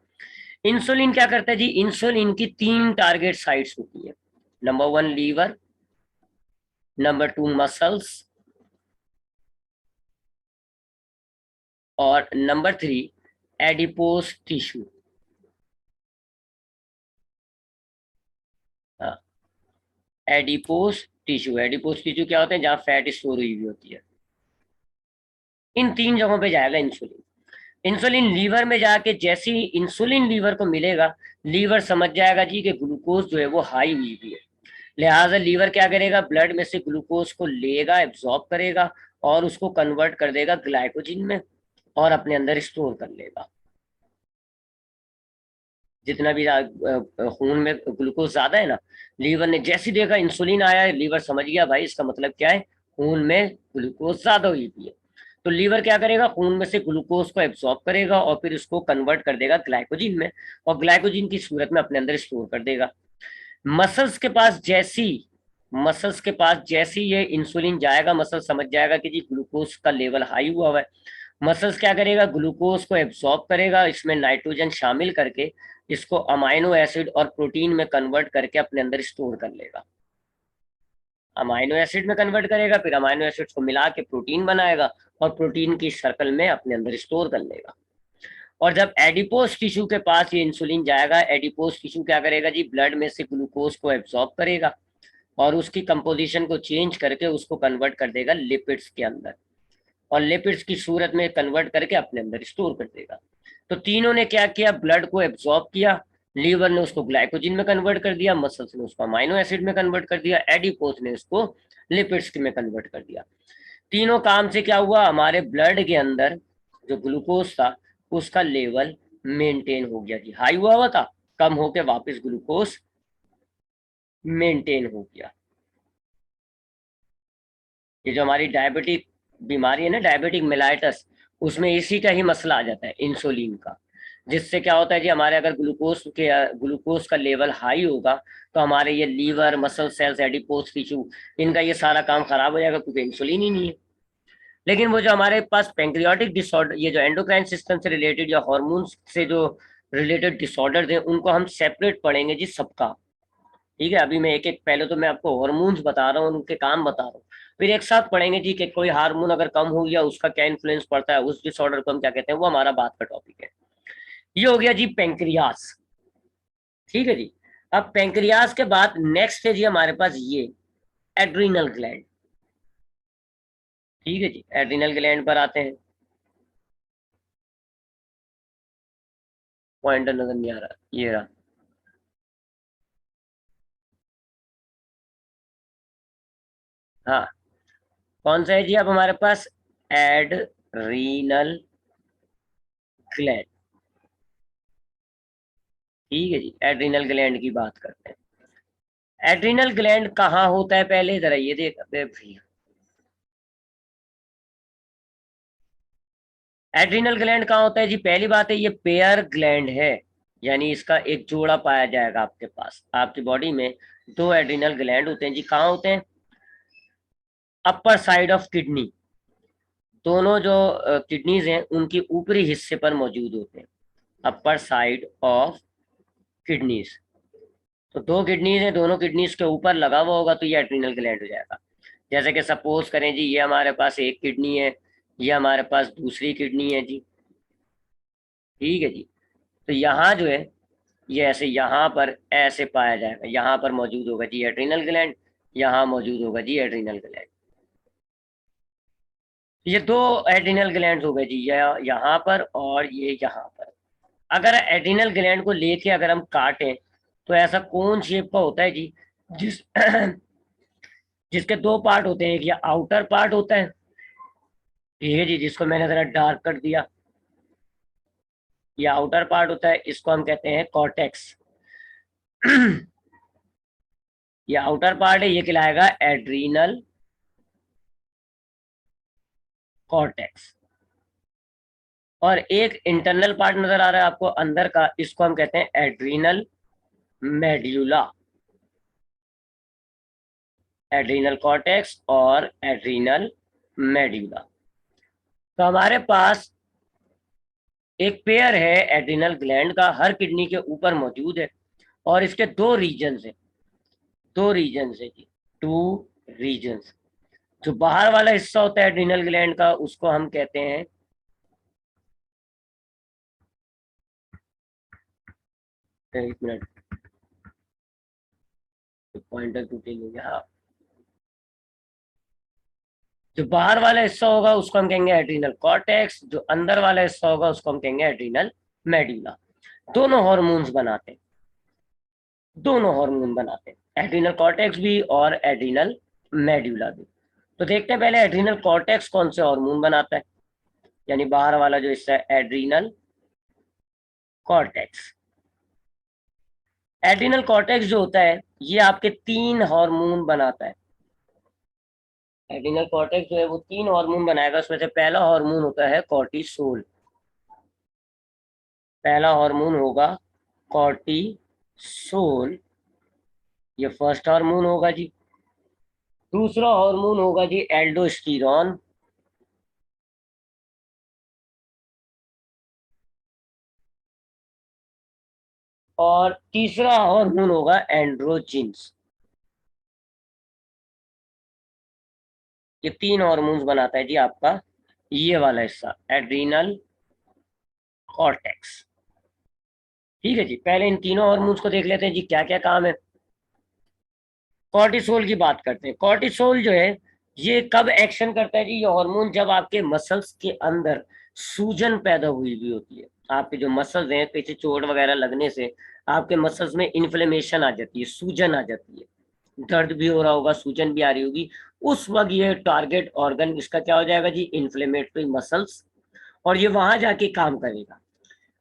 इंसुलिन क्या करता है जी? इंसुलिन की 3 टारगेट साइट्स होती है। नंबर 1 लीवर, नंबर 2 मसल्स, और number 3 adipose tissue. Adipose tissue, adipose tissue क्या होते हैं? जहाँ फैट स्टोर हुई हुई होती है। इन 3 जगहों पे जाएगा इंसुलिन। इंसुलिन लीवर में जाके जैसे ही इंसुलिन लीवर को मिलेगा, लीवर समझ जाएगा जी कि ग्लूकोज जो है वो हाई हुई हुई है। लिहाजा लीवर क्या करेगा? ब्लड में से ग्लूकोज को लेगा, एब्जॉर्ब करेगा, और उसको कन्वर्ट कर देगा ग्लाइकोजिन में, और अपने अंदर स्टोर कर लेगा। जितना भी खून में ग्लूकोज ज्यादा है ना, लीवर ने जैसे देखा इंसुलिन आया है, लीवर समझ गया भाई इसका मतलब क्या है, खून में ग्लूकोज ज्यादा हुई हुई है। तो लीवर क्या करेगा? खून में से ग्लूकोज को एब्सॉर्ब करेगा और फिर उसको कन्वर्ट कर देगा ग्लाइकोजिन में, और ग्लाइकोजिन की सूरत में अपने अंदर स्टोर कर देगा। मसल्स के पास जैसी मसल्स के पास जैसी ये इंसुलिन जाएगा, मसल समझ जाएगा कि जी ग्लूकोज का लेवल हाई हुआ है। मसल्स क्या करेगा? ग्लूकोज को एब्सॉर्ब करेगा, इसमें नाइट्रोजन शामिल करके इसको अमाइनो एसिड और प्रोटीन में कन्वर्ट करके अपने अंदर स्टोर कर लेगा। अमाइनो एसिड में कन्वर्ट करेगा, फिर अमाइनो एसिड को मिला के प्रोटीन बनाएगा, और प्रोटीन की शक्ल में अपने अंदर स्टोर कर लेगा। और जब एडिपोज टिश्यू के पास ये इंसुलिन जाएगा, एडिपोज टिश्यू क्या करेगा जी? ब्लड में से ग्लूकोज को एब्सॉर्ब करेगा, और उसकी कंपोजिशन को चेंज करके उसको कन्वर्ट कर देगा लिपिड्स के अंदर, और लिपिड्स की सूरत में कन्वर्ट करके अपने अंदर स्टोर कर देगा। तो तीनों ने क्या किया? ब्लड को एब्जॉर्ब किया, लीवर ने उसको ग्लाइकोजिन में कन्वर्ट कर दिया, मसल्स ने उसको अमाइनो एसिड में कन्वर्ट कर दिया, एडिपोज ने उसको लिपिड्स में कन्वर्ट कर दिया। तीनों काम से क्या हुआ? हमारे ब्लड के अंदर जो ग्लूकोज था उसका लेवल मेंटेन हो गया जी। हाई हुआ था, कम होके वापस ग्लूकोज मेंटेन हो गया। ये जो हमारी डायबिटिक बीमारी है ना, डायबिटिक मेलाइटस, उसमें इसी का ही मसला आ जाता है, इंसुलिन का। जिससे क्या होता है जी? हमारे अगर ग्लूकोज का लेवल हाई होगा, तो हमारे ये liver, muscle cells, adipose tissue, इनका ये सारा काम खराब हो जाएगा, क्योंकि इंसुलिन ही नहीं है। लेकिन वो जो हमारे पास पेंक्रियाटिक डिसऑर्डर, ये जो एंडोक्राइन सिस्टम से रिलेटेड या हॉर्मोन्स से जो रिलेटेड डिसऑर्डर हैं, उनको हम सेपरेट पढ़ेंगे जी सबका। ठीक है, अभी मैं एक एक, पहले तो मैं आपको हार्मोन्स बता रहा हूँ, उनके काम बता रहा हूँ, फिर एक साथ पढ़ेंगे जी कि कोई हार्मोन अगर कम हो गया उसका क्या इन्फ्लुएंस पड़ता है, उस डिसऑर्डर को हम क्या कहते हैं, वो हमारा बात का टॉपिक है। ये हो गया जी पेंक्रियास। ठीक है जी। अब पेंक्रियास के बाद नेक्स्ट है जी हमारे पास ये एड्रिनल ग्लैंड। ठीक है जी, एड्रिनल ग्लैंड पर आते हैं। पॉइंटर नजर नहीं आ रहा, ये रहा। हाँ, कौन सा है जी? अब हमारे पास एड्रीनल ग्लैंड। ठीक है जी, एड्रिनल ग्लैंड की बात करते हैं। एड्रिनल ग्लैंड कहाँ होता है? पहले जरा ये देख भैया, एड्रिनल ग्लैंड कहाँ होता है जी? पहली बात है, ये पेयर ग्लैंड है, यानी इसका एक जोड़ा पाया जाएगा आपके पास। आपकी बॉडी में 2 एड्रिनल ग्लैंड होते हैं जी। कहाँ होते हैं? Upper side of kidney. दोनों जो किडनीज हैं उनके ऊपरी हिस्से पर मौजूद होते हैं, अपर साइड ऑफ किडनीज। तो 2 किडनीज हैं, दोनों किडनीज के ऊपर लगा हुआ होगा, तो ये एड्रिनल ग्लैंड हो जाएगा। जैसे कि सपोज करें जी, ये हमारे पास एक किडनी है, ये हमारे पास दूसरी किडनी है जी। ठीक है जी। तो यहाँ जो है, ये ऐसे यहाँ पर ऐसे पाया जाएगा, यहाँ पर मौजूद होगा जी एड्रिनल ग्लैंड, यहाँ मौजूद होगा जी एड्रिनल ग्लैंड। ये 2 एड्रिनल ग्लैंड हो गए जी, ये यहाँ पर और ये यहाँ पर। अगर एड्रिनल ग्लैंड को लेके अगर हम काटें, तो ऐसा कौन शेप का होता है जी, जिस जिसके 2 पार्ट होते हैं? एक ये आउटर पार्ट होता है, ठीक है जी, जिसको मैंने जरा डार्क कर दिया, ये आउटर पार्ट होता है, इसको हम कहते हैं कॉर्टेक्स। ये आउटर पार्ट है, ये कहलाएगा एड्रीनल कॉर्टेक्स। और एक इंटरनल पार्ट नजर आ रहा है आपको अंदर का, इसको हम कहते हैं एड्रीनल मेड्यूला, एड्रीनल कॉर्टेक्स और एड्रीनल मेड्यूला। तो हमारे पास एक पेयर है एड्रीनल ग्लैंड का, हर किडनी के ऊपर मौजूद है, और इसके दो रीजन है, दो रीजन है जी, टू रीजन्स। जो बाहर वाला हिस्सा होता है एड्रीनल ग्लैंड का, उसको हम कहते हैं, एक मिनट, पॉइंटर टूटेंगे, हाँ, जो बाहर वाला हिस्सा होगा उसको हम कहेंगे एड्रीनल कॉर्टेक्स, जो अंदर वाला हिस्सा होगा उसको हम कहेंगे एड्रीनल मेडुला। दोनों हॉर्मोन्स बनाते हैं, दोनों हार्मोन बनाते हैं, एड्रीनल कॉर्टेक्स भी और एड्रीनल मेडुला भी। तो देखते हैं पहले एड्रीनल कॉर्टेक्स कौन से हार्मोन बनाता है, यानी बाहर वाला जो हिस्सा है एड्रीनल कॉर्टेक्स। एड्रीनल कॉर्टेक्स जो होता है ये आपके तीन हार्मोन बनाता है। एड्रीनल कॉर्टेक्स जो है वो तीन हार्मोन बनाएगा, उसमें से पहला हार्मोन होता है कॉर्टिसोल। पहला हार्मोन होगा कॉर्टिसोल, ये फर्स्ट हार्मोन होगा जी। दूसरा हार्मोन होगा जी एल्डोस्टेरॉन, और तीसरा हार्मोन होगा एंड्रोजिन्स। ये तीन हार्मोन्स बनाता है जी आपका ये वाला हिस्सा एड्रीनल कॉर्टेक्स। ठीक है जी, पहले इन तीनों हार्मोन्स को देख लेते हैं जी क्या क्या काम है। कॉर्टिसोल की बात करते हैं। कॉर्टिसोल जो है ये कब एक्शन करता है जी, ये हार्मोन जब आपके मसल्स के अंदर सूजन पैदा हुई हुई होती है। आपके जो मसल्स हैं, पीछे चोट वगैरह लगने से आपके मसल्स में इन्फ्लेमेशन आ जाती है, सूजन आ जाती है, दर्द भी हो रहा होगा, सूजन भी आ रही होगी। उस वक्त ये टारगेट ऑर्गन इसका क्या हो जाएगा जी, इन्फ्लेमेटरी मसल्स, और ये वहां जाके काम करेगा।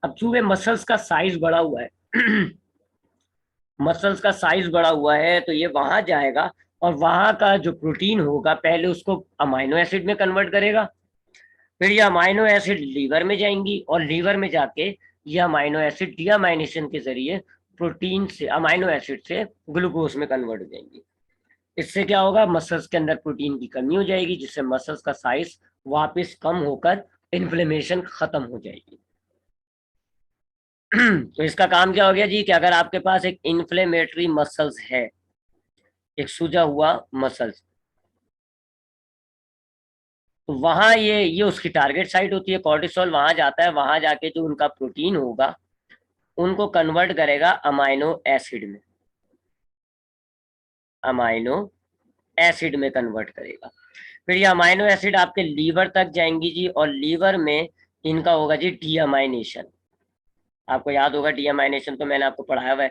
अब चूंकि मसल्स का साइज बड़ा हुआ है मसल्स का साइज बड़ा हुआ है तो ये वहां जाएगा, और वहां का जो प्रोटीन होगा पहले उसको अमाइनो एसिड में कन्वर्ट करेगा। फिर ये अमाइनो एसिड लीवर में जाएंगी, और लीवर में जाके ये अमाइनो एसिड डीअमाइनेशन के जरिए प्रोटीन से, अमाइनो एसिड से ग्लूकोज में कन्वर्ट हो जाएंगी। इससे क्या होगा, मसल्स के अंदर प्रोटीन की कमी हो जाएगी, जिससे मसल्स का साइज वापस कम होकर इन्फ्लेमेशन खत्म हो जाएगी। तो इसका काम क्या हो गया जी, कि अगर आपके पास एक इन्फ्लेमेटरी मसल्स है, एक सूजा हुआ मसल्स, तो वहां ये उसकी टारगेट साइट होती है, कॉर्टिसोल वहां जाता है, वहां जाके जो उनका प्रोटीन होगा उनको कन्वर्ट करेगा अमाइनो एसिड में, अमाइनो एसिड में कन्वर्ट करेगा। फिर ये अमाइनो एसिड आपके लीवर तक जाएंगी जी, और लीवर में इनका होगा जी डीअमाइनेशन। आपको याद होगा डीअमाइनेशन तो मैंने आपको पढ़ाया हुआ है।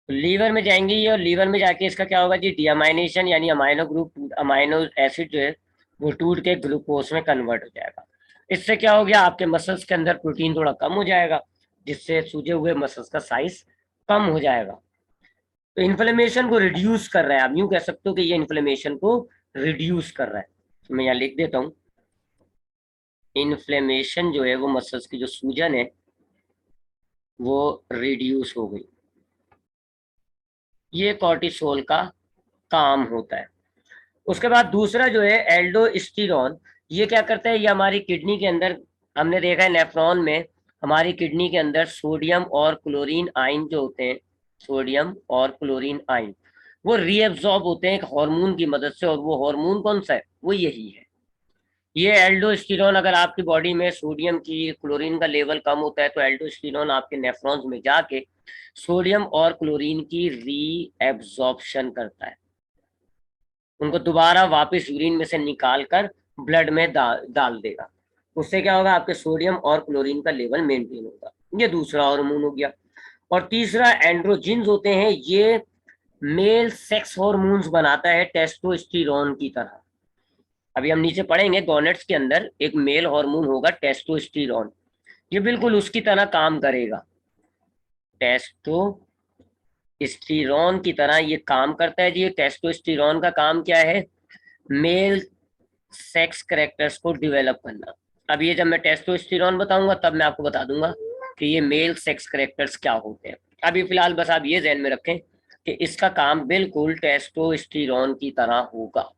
तो लीवर में जाएंगी ये, और लीवर में जाके इसका क्या होगा जी, डीअमाइनेशन, यानी अमाइनो ग्रुप, अमाइनो एसिड जो है वो टूट के ग्लूकोज में कन्वर्ट हो जाएगा। इससे क्या हो गया, आपके मसल्स के अंदर प्रोटीन थोड़ा कम हो जाएगा, जिससे सूजे हुए मसल्स का साइज कम हो जाएगा। तो इन्फ्लेमेशन को रिड्यूस कर रहा है, आप यूं कह सकते हो कि ये इन्फ्लेमेशन को रिड्यूस कर रहा है। तो मैं यहाँ लिख देता हूँ, इन्फ्लेमेशन जो है वो मसल्स की जो सूजन है वो रिड्यूस हो गई। ये कॉर्टिसोल का काम होता है। उसके बाद दूसरा जो है एल्डोस्टेरॉन, ये क्या करता है, ये हमारी किडनी के अंदर, हमने देखा है नेफ्रॉन में, हमारी किडनी के अंदर सोडियम और क्लोरीन आयन जो होते हैं, सोडियम और क्लोरीन आयन, वो रीएब्सॉर्ब होते हैं एक हार्मोन की मदद से, और वो हार्मोन कौन सा है, वो यही है, ये एल्डोस्टेरॉन। अगर आपकी बॉडी में सोडियम की, क्लोरीन का लेवल कम होता है तो एल्डोस्टेरॉन आपके नेफ्रॉन्स में जाके सोडियम और क्लोरीन की रीएब्सॉर्प्शन करता है, उनको दोबारा वापस यूरिन में से निकाल कर ब्लड में डाल देगा। उससे क्या होगा, आपके सोडियम और क्लोरीन का लेवल मेंटेन होगा। ये दूसरा हार्मोन हो गया। और तीसरा एंड्रोजिन्स होते हैं, ये मेल सेक्स हॉर्मोन्स बनाता है टेस्टोस्टेरोन की तरह। अभी हम नीचे पढ़ेंगे, गोनेट्स के अंदर एक मेल हार्मोन होगा टेस्टोस्टेरोन, ये बिल्कुल उसकी तरह काम करेगा, टेस्टोस्टेरोन की तरह ये काम करता है जी। ये टेस्टोस्टेरोन का काम क्या है, मेल सेक्स कैरेक्टर्स को डेवलप करना। अब ये जब मैं टेस्टोस्टेरोन बताऊंगा तब मैं आपको बता दूंगा कि ये मेल सेक्स कैरेक्टर्स क्या होते हैं। अभी फिलहाल बस आप ये ध्यान में रखें कि इसका काम बिल्कुल टेस्टोस्टेरोन की तरह होगा।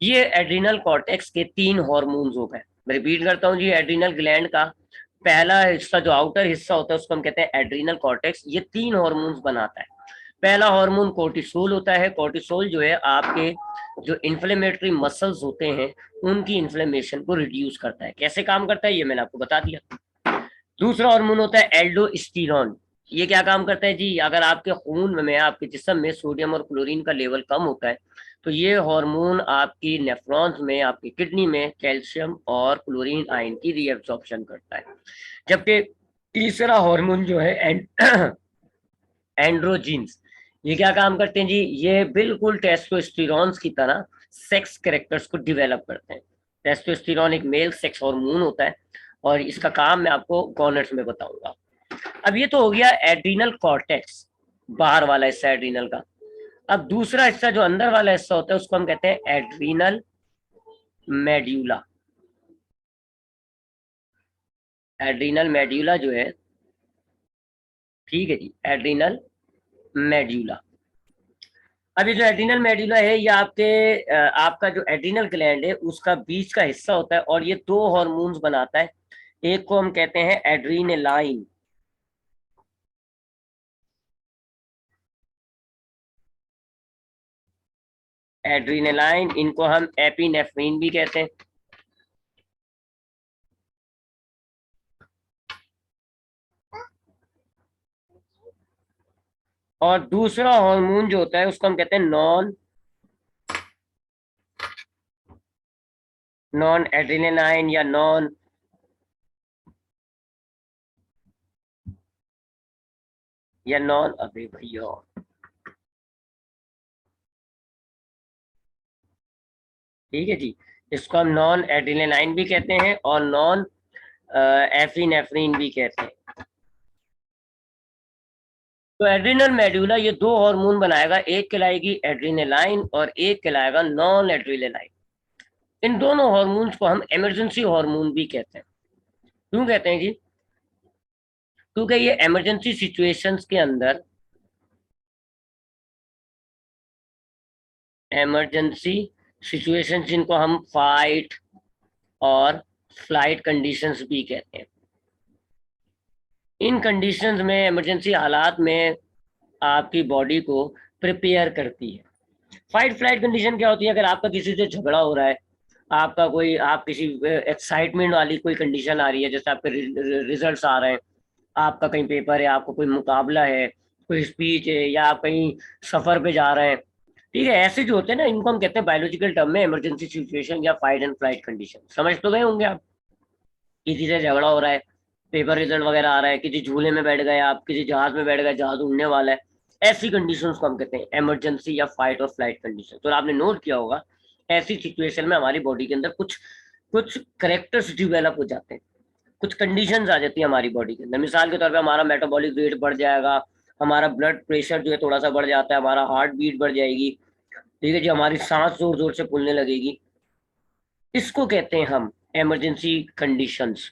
ये एड्रिनल कॉर्टेक्स के 3 हॉर्मोन्स हो गए। मैं रिपीट करता हूँ जी, एड्रिनल ग्लैंड का पहला हिस्सा जो आउटर हिस्सा होता है उसको हम कहते हैं एड्रिनल कॉर्टेक्स। ये 3 हॉर्मोन्स बनाता है। पहला हार्मोन कोर्टिसोल होता है। कोर्टिसोल जो है आपके जो इन्फ्लेमेटरी मसल्स होते हैं उनकी इन्फ्लेमेशन को रिड्यूस करता है। कैसे काम करता है ये मैंने आपको बता दिया। दूसरा हार्मोन होता है एल्डोस्टेरॉन। ये क्या काम करता है जी, अगर आपके खून में आपके जिस्म में सोडियम और क्लोरीन का लेवल कम होता है तो ये हार्मोन आपकी नेफ्रॉन्स में आपकी किडनी में कैल्शियम और क्लोरीन आयन की रीअब्जॉर्प्शन करता है। जबकि तीसरा हार्मोन जो है एंड्रोजीन्स, ये क्या काम करते हैं जी, ये बिल्कुल टेस्टोस्टेरॉन की तरह सेक्स कैरेक्टर्स को डेवलप करते हैं। टेस्टोस्टेरॉन एक मेल सेक्स हार्मोन होता है और इसका काम मैं आपको कॉर्नर्स में बताऊंगा। अब ये तो हो गया एड्रीनल कॉर्टेक्स, बाहर वाला हिस्सा एड्रीनल का। अब दूसरा हिस्सा जो अंदर वाला हिस्सा होता है उसको हम कहते हैं एड्रीनल मेड्यूला। एड्रीनल मेड्यूला जो है, ठीक है जी, एड्रीनल मेड्यूला। अब ये जो एड्रीनल मेड्यूला है ये आपके आपका जो एड्रीनल ग्लैंड है उसका बीच का हिस्सा होता है और ये 2 हार्मोन्स बनाता है। एक को हम कहते हैं एड्रीनलाइन, एड्रीनलाइन, इनको हम एपिनेफ्रिन भी कहते हैं। और दूसरा हार्मोन जो होता है उसको हम कहते हैं नॉन नॉन एड्रीनलाइन या नॉन अभी भैया, ठीक है जी, इसको हम नॉन एड्रीनलाइन भी कहते हैं और नॉन एफिनेफ्रिन भी कहते हैं। तो एड्रिनल मेड्यूला ये 2 हार्मोन बनाएगा, एक कहलाएगी एड्रिनलाइन और एक कहलाएगा नॉन एड्रिनलाइन। इन दोनों हार्मोन्स को हम इमरजेंसी हार्मोन भी कहते हैं। क्यों कहते हैं जी, क्योंकि ये इमरजेंसी सिचुएशंस के अंदर, इमरजेंसी सिचुएशंस जिनको हम फाइट और फ्लाइट कंडीशंस भी कहते हैं, इन कंडीशंस में इमरजेंसी हालात में आपकी बॉडी को प्रिपेयर करती है। फाइट फ्लाइट कंडीशन क्या होती है, अगर आपका किसी से झगड़ा हो रहा है, आपका कोई आप किसी एक्साइटमेंट वाली कोई कंडीशन आ रही है, जैसे आपके रिजल्ट्स आ रहे हैं, आपका कहीं पेपर है, आपको कोई मुकाबला है, कोई स्पीच है, या आप कहीं सफर पे जा रहे हैं, ठीक है, ऐसे जो होते हैं ना इनको हम कहते हैं बायोलॉजिकल टर्म में इमरजेंसी सिचुएशन या फाइट एंड फ्लाइट कंडीशन। समझ तो गए होंगे आप, किसी से झगड़ा हो रहा है, पेपर रिजल्ट वगैरह आ रहा है, किसी झूले में बैठ गए आप, किसी जहाज में बैठ गए, जहाज उड़ने वाला है, ऐसी कंडीशंस को हम कहते हैं इमरजेंसी या फाइट और फ्लाइट कंडीशन। तो आपने नोट किया होगा ऐसी सिचुएशन में हमारी बॉडी के अंदर कुछ कुछ करेक्टर्स डिवेलप हो जाते हैं, कुछ कंडीशंस आ जाती है हमारी बॉडी के अंदर। मिसाल के तौर पे हमारा मेटाबॉलिक रेट बढ़ जाएगा, हमारा ब्लड प्रेशर जो है थोड़ा सा बढ़ जाता है, हमारा हार्ट बीट बढ़ जाएगी, ठीक है जी, हमारी सांस जोर जोर से फूलने लगेगी। इसको कहते हैं हम इमरजेंसी कंडीशंस।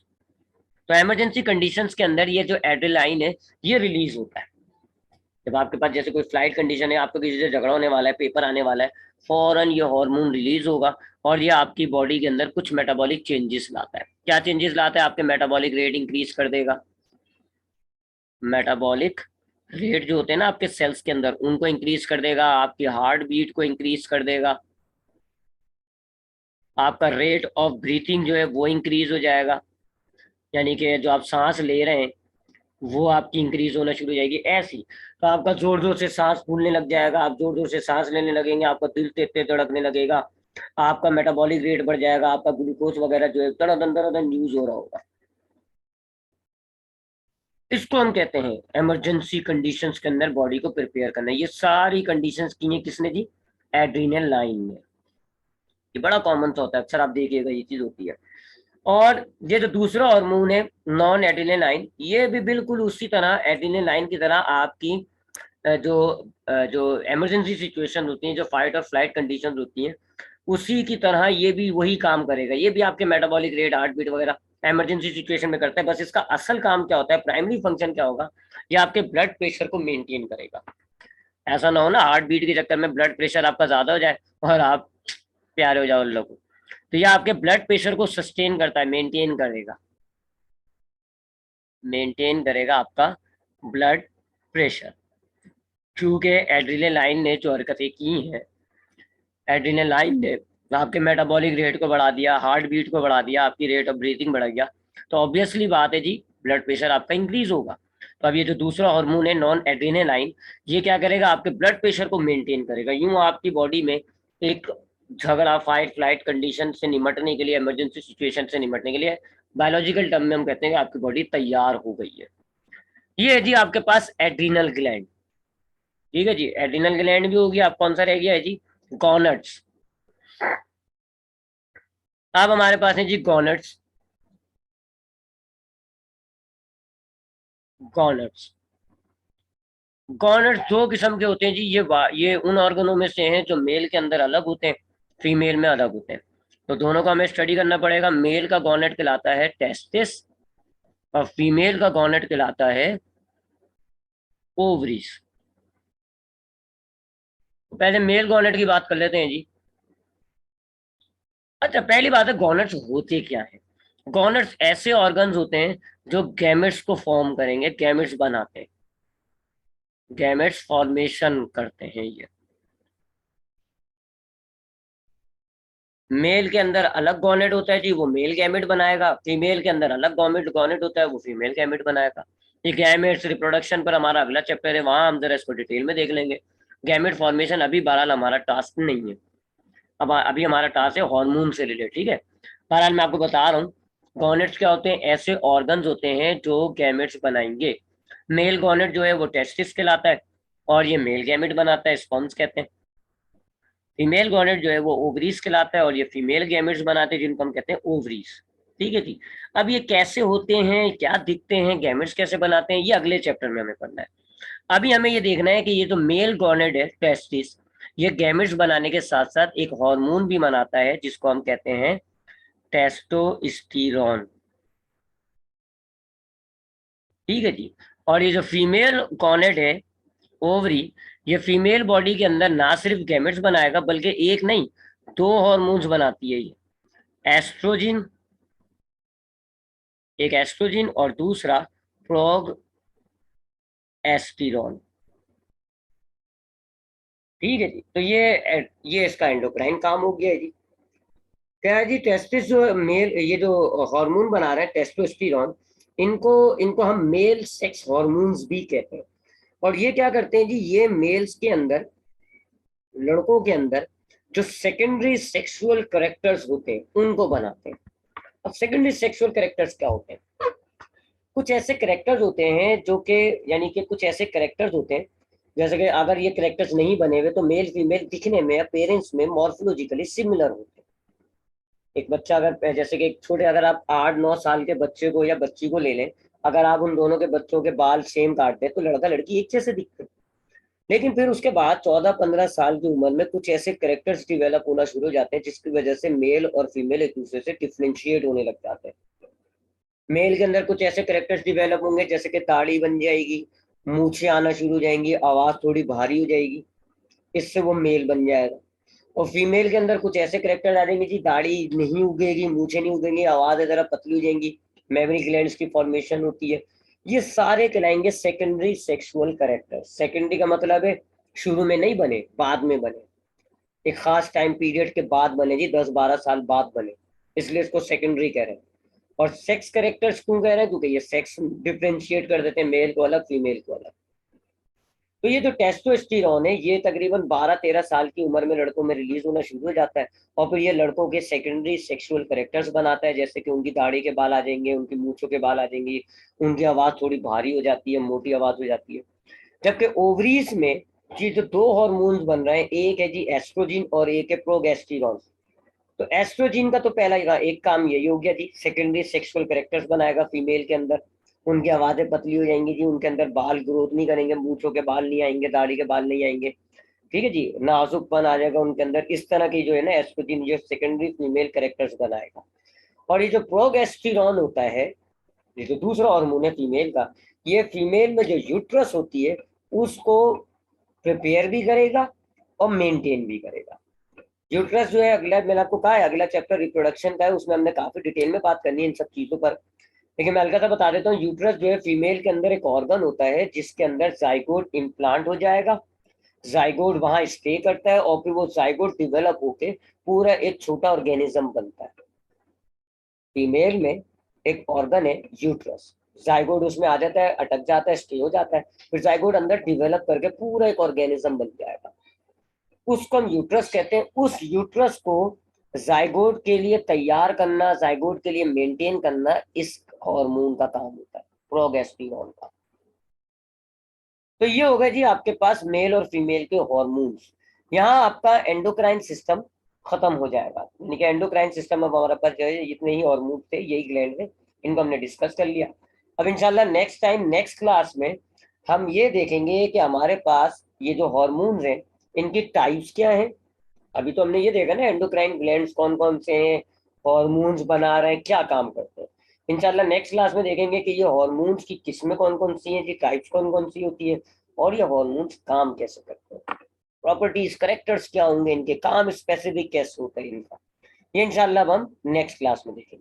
तो इमरजेंसी कंडीशंस के अंदर ये जो एड्रेनालाइन है ये रिलीज होता है। जब आपके पास जैसे कोई फ्लाइट कंडीशन है, आपको किसी से झगड़ा होने वाला है, पेपर आने वाला है, फौरन ये हार्मोन रिलीज होगा और ये आपकी बॉडी के अंदर कुछ मेटाबॉलिक चेंजेस लाता है। क्या चेंजेस लाता है, आपके मेटाबॉलिक रेट इंक्रीज कर देगा। मेटाबॉलिक रेट जो होते हैं ना आपके सेल्स के अंदर उनको इंक्रीज कर देगा, आपकी हार्ट बीट को इंक्रीज कर देगा, आपका रेट ऑफ ब्रीथिंग जो है वो इंक्रीज हो जाएगा, यानी कि जो आप सांस ले रहे हैं वो आपकी इंक्रीज होना शुरू हो जाएगी ऐसी। तो आपका जोर जोर से सांस फूलने लग जाएगा, आप जोर जोर से सांस लेने लगेंगे, आपका दिल तेज तेज धड़कने लगेगा, आपका मेटाबॉलिक रेट बढ़ जाएगा, आपका ग्लूकोज वगैरह जो है दरदन दरदन यूज हो रहा होगा। इसको हम कहते हैं इमरजेंसी कंडीशंस के अंदर बॉडी को प्रिपेयर करना। ये सारी कंडीशंस की है किसने जी, एड्रीनल लाइन ने। ये बड़ा कॉमन सा होता है, अक्सर आप देखिएगा ये चीज होती है। और ये जो दूसरा हार्मोन है नॉन एड्रीनलाइन, ये भी बिल्कुल उसी तरह एड्रीनलाइन की तरह आपकी जो इमरजेंसी सिचुएशन होती हैं, जो फाइट और फ्लाइट कंडीशन होती हैं, उसी की तरह ये भी वही काम करेगा। ये भी आपके मेटाबॉलिक रेट, हार्ट बीट वगैरह इमरजेंसी सिचुएशन में करता है। बस इसका असल काम क्या होता है, प्राइमरी फंक्शन क्या होगा, ये आपके ब्लड प्रेशर को मेंटेन करेगा। ऐसा ना हो ना हार्ट बीट के चक्कर में ब्लड प्रेशर आपका ज्यादा हो जाए और आप प्यारे हो जाओ उन लोगों को। तो ये आपके ब्लड प्रेशर को सस्टेन करता है, मेंटेन करेगा, मेंटेन करेगा आपका ब्लड प्रेशर। क्योंकि एड्रेनालाइन ने जो हरकतें की हैं, एड्रेनालाइन ने आपके मेटाबॉलिक रेट को बढ़ा दिया, हार्ट बीट को बढ़ा दिया, आपकी रेट ऑफ ब्रीथिंग बढ़ गया, तो ऑब्वियसली बात है जी ब्लड प्रेशर आपका इंक्रीज होगा। तो अब ये जो दूसरा हार्मोन है नॉन एड्रेनालाइन, ये क्या करेगा, आपके ब्लड प्रेशर को मेंटेन करेगा। यूं आपकी बॉडी में एक झगड़ा, फाइट फ्लाइट कंडीशन से निपटने के लिए, इमरजेंसी सिचुएशन से निपटने के लिए, बायोलॉजिकल टर्म में हम कहते हैं कि आपकी बॉडी तैयार हो गई है। ये है जी आपके पास एड्रीनल ग्लैंड। ठीक है जी, एड्रीनल ग्लैंड भी होगी। आप कौन सा रह गया है जी, गॉनड्स। अब हमारे पास है जी गॉनड्स। गॉनड्स, गॉनड्स दो किस्म के होते हैं जी। ये उन ऑर्गनों में से हैं जो मेल के अंदर अलग होते हैं, फीमेल में अलग होते हैं। तो दोनों का हमें स्टडी करना पड़ेगा। मेल का गॉनड कहलाता है टेस्टिस और फीमेल का गॉनड कहलाता है ओवरीज। तो पहले मेल गॉनड की बात कर लेते हैं जी। अच्छा, पहली बात है गॉनड्स होते क्या है। गॉनड्स ऐसे ऑर्गन्स होते हैं जो गैमेट्स को फॉर्म करेंगे, गैमेट्स बनाते हैं, गैमेट्स फॉर्मेशन करते हैं ये। मेल के अंदर अलग गॉनेट होता है जी, वो मेल गैमेट बनाएगा। फीमेल के अंदर अलग गॉमेट गॉनेट होता है, वो फीमेल गैमेट बनाएगा। ये गैमेट्स रिप्रोडक्शन पर हमारा अगला चैप्टर है, वहां हम जरा इसको डिटेल में देख लेंगे। गैमेट फॉर्मेशन अभी बहरहाल हमारा टास्क नहीं है। अब अभी हमारा टास्क है हार्मोन से रिलेटेड। ठीक है, बहरहाल मैं आपको बता रहा हूँ गॉनेट्स क्या होते हैं। ऐसे ऑर्गन्स होते हैं जो गैमेट्स बनाएंगे। मेल गॉनेट जो है वो टेस्टिस कहलाता है और ये मेल गैमेट बनाता है, स्पर्म्स कहते हैं। फीमेल गॉनेट जो है वो ओवरीज कहलाता है और ये फीमेल गैमेट्स बनाते हैं जिनको हम कहते हैं ओवरीज। ठीक है जी। अब ये कैसे होते हैं, क्या दिखते हैं, गैमेट्स कैसे बनाते हैं, ये अगले चैप्टर में हमें पढ़ना है। अभी हमें ये देखना है कि ये जो मेल गॉनेट है टेस्टिस, ये गैमेट्स बनाने के साथ साथ एक हार्मोन भी बनाता है जिसको हम कहते हैं टेस्टोस्टेरोन। ठीक है जी। और ये जो फीमेल गॉनेट है ओवरी, ये फीमेल बॉडी के अंदर ना सिर्फ गैमेट्स बनाएगा बल्कि एक नहीं, दो हॉर्मोन्स बनाती है ये। एस्ट्रोजिन, एक एस्ट्रोजिन और दूसरा प्रोगेस्टेरोन। ठीक है जी। तो ये इसका एंडोक्राइन काम हो गया है जी। क्या है जी, टेस्टिस जो मेल, ये जो हार्मोन बना रहा है टेस्टोस्टेरोन, इनको इनको हम मेल सेक्स हार्मोन्स भी कहते हैं। और ये क्या करते हैं जी, ये मेल्स के अंदर, लड़कों के अंदर जो सेकेंडरी सेक्सुअल करेक्टर्स होते हैं उनको बनाते हैं। अब सेकेंडरी सेक्सुअल करेक्टर्स क्या होते हैं, कुछ ऐसे करेक्टर्स होते हैं जो कि, यानी कि कुछ ऐसे करेक्टर्स होते हैं, जैसे कि अगर ये करेक्टर्स नहीं बने हुए तो मेल फीमेल दिखने में, अपेरेंस में मॉर्फोलॉजिकली सिमिलर होते हैं। एक बच्चा अगर, जैसे कि एक छोटे, अगर आप 8-9 साल के बच्चे को या बच्ची को ले लें, अगर आप उन दोनों के बच्चों के बाल सेम काट दें तो लड़का लड़की एक जैसे दिखते हैं। लेकिन फिर उसके बाद 14-15 साल की उम्र में कुछ ऐसे करेक्टर्स डिवेलप होना शुरू हो जाते हैं जिसकी वजह से मेल और फीमेल एक दूसरे से डिफ्रेंशिएट होने लग जाते हैं। मेल के अंदर कुछ ऐसे करेक्टर्स डिवेलप होंगे जैसे कि दाढ़ी बन जाएगी, मूछें आना शुरू हो जाएंगी, आवाज थोड़ी भारी हो जाएगी, इससे वो मेल बन जाएगा। और फीमेल के अंदर कुछ ऐसे करेक्टर आ जाएंगे जी, दाढ़ी नहीं उगेगी, मूछें नहीं उगेंगी, आवाज जरा पतली हो जाएंगी, मेमोरी ग्लैंड्स की फॉर्मेशन होती है। ये सारे कहलाएंगे सेकेंडरी सेक्सुअल करेक्टर। सेकेंडरी का मतलब है शुरू में नहीं बने, बाद में बने, एक खास टाइम पीरियड के बाद बने जी, 10-12 साल बाद बने, इसलिए इसको सेकेंडरी कह रहे हैं। और सेक्स करेक्टर्स क्यों कह रहे हैं, क्योंकि ये सेक्स डिफ्रेंशिएट कर देते हैं, मेल को अलग फीमेल को अलग। तो ये जो टेस्टोस्टेरोन है ये तकरीबन 12-13 साल की उम्र में लड़कों में रिलीज होना शुरू हो जाता है और फिर ये लड़कों के सेकेंडरी सेक्सुअल करेक्टर्स बनाता है, जैसे कि उनकी दाढ़ी के बाल आ जाएंगे, उनकी मूछों के बाल आ जाएंगे, उनकी आवाज थोड़ी भारी हो जाती है, मोटी आवाज हो जाती है। जबकि ओवरीज में जी जो दो हार्मोन्स बन रहे हैं, एक है जी एस्ट्रोजिन और एक है प्रोगेस्टेरोन। तो एस्ट्रोजिन का तो पहला एक काम यही हो गया जी, सेकेंडरी सेक्सुअल करेक्टर्स बनाएगा फीमेल के अंदर। उनकी आवाजें पतली हो जाएंगी जी, उनके अंदर बाल ग्रोथ नहीं करेंगे, मूंछों के बाल नहीं आएंगे, दाढ़ी के बाल नहीं आएंगे, ठीक है जी, नाजुकपन आ जाएगा उनके अंदर। इस तरह की जो है ना एस्ट्रोजन जो सेकेंडरी फीमेल कैरेक्टर्स बनाएगा। और ये जो प्रोगेस्टेरॉन होता है, ये जो दूसरा हार्मोन है फीमेल का, ये फीमेल में जो यूट्रस होती है उसको प्रिपेयर भी करेगा और मेंटेन भी करेगा। यूट्रस जो है, अगला मैंने आपको कहा है अगला चैप्टर रिप्रोडक्शन का है, उसमें हमने काफी डिटेल में बात करनी है इन सब चीजों पर। लेकिन मैं हल्का सा बता देता हूँ, यूट्रस जो है फीमेल के अंदर एक ऑर्गन होता है जिसके अंदर जाइगोट इम्प्लांट हो जाएगा, जाइगोट वहां स्टे करता है और फिर वो जाइगोट डिवेलप होके पूरा एक छोटा ऑर्गेनिज्म बनता है। फीमेल में एक ऑर्गन है यूट्रस, जाइगोट उसमें आ जाता है, अटक जाता है, स्टे हो जाता है, फिर जाइगोट अंदर डिवेलप करके पूरा एक ऑर्गेनिज्म बन जाएगा, उसको हम यूट्रस कहते हैं। उस यूट्रस को जाइगोट के लिए तैयार करना, जाइगोट के लिए मेंटेन करना, इस हार्मोन का काम होता है, प्रोगेस्टेरॉन का। तो ये हो गया जी आपके पास मेल और फीमेल के हॉर्मोन्स। यहाँ आपका एंडोक्राइन सिस्टम खत्म हो जाएगा, यानी कि एंडोक्राइन सिस्टम अब हमारे पास जो है इतने ही हॉर्मोन्स थे, यही ग्लैंड है, इनको हमने डिस्कस कर लिया। अब इंशाल्लाह नेक्स्ट टाइम नेक्स्ट क्लास में हम ये देखेंगे कि हमारे पास ये जो हॉर्मोन्स हैं इनकी टाइप्स क्या हैं। अभी तो हमने ये देखा ना एंडोक्राइन ग्लैंड्स कौन कौन से हैं, हॉर्मोन्स बना रहे हैं, क्या काम करते हैं। इंशाल्लाह नेक्स्ट क्लास में देखेंगे कि ये हॉर्मोन्स की किस्में कौन कौन सी हैं जी, टाइप्स कौन कौन सी होती है, और ये हॉर्मोन्स काम कैसे करते हैं, प्रॉपर्टीज करेक्टर्स क्या होंगे इनके, काम स्पेसिफिक कैसे होता है इनका, ये इंशाल्लाह अब हम नेक्स्ट क्लास में देखेंगे।